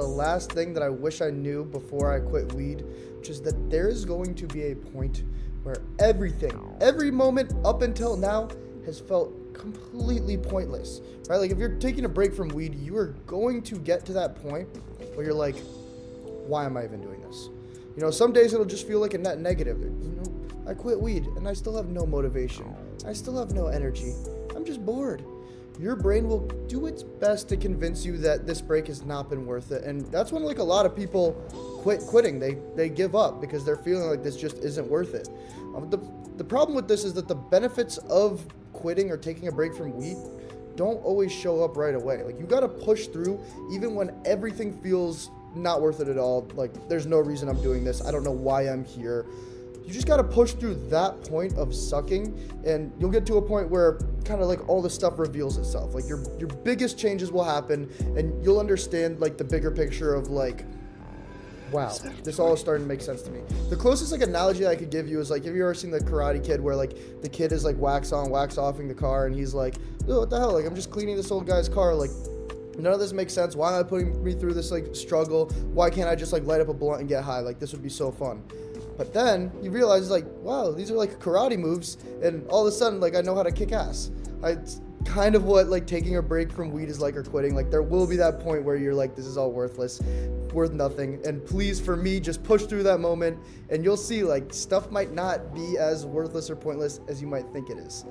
The last thing that I wish I knew before I quit weed, which is that there is going to be a point where every moment up until now has felt completely pointless, right? Like if you're taking a break from weed, you are going to get to that point where you're like, why am I even doing this? You know, some days it'll just feel like a net negative. You know, I quit weed and I still have no motivation. I still have no energy. I'm just bored. Your brain will do its best to convince you that this break has not been worth it. And that's when like a lot of people quitting. They give up because they're feeling like this just isn't worth it. The problem with this is that the benefits of quitting or taking a break from weed don't always show up right away. Like you got to push through even when everything feels not worth it at all. Like there's no reason I'm doing this. I don't know why I'm here. You just got to push through that point of sucking, and you'll get to a point where kind of like all this stuff reveals itself. Like your biggest changes will happen, and you'll understand like the bigger picture of like, wow, this all is starting to make sense to me. The closest like analogy I could give you is like, have you ever seen the Karate Kid where like the kid is like wax on, wax offing the car, and he's like, oh, what the hell? Like I'm just cleaning this old guy's car. Like none of this makes sense. Why am I putting me through this like struggle? Why can't I just like light up a blunt and get high? Like this would be so fun. But then you realize like, wow, these are like karate moves, and all of a sudden like I know how to kick ass. It's kind of what like taking a break from weed is like, or quitting. Like there will be that point where you're like, this is all worthless, worth nothing. And please, for me, just push through that moment and you'll see like stuff might not be as worthless or pointless as you might think it is.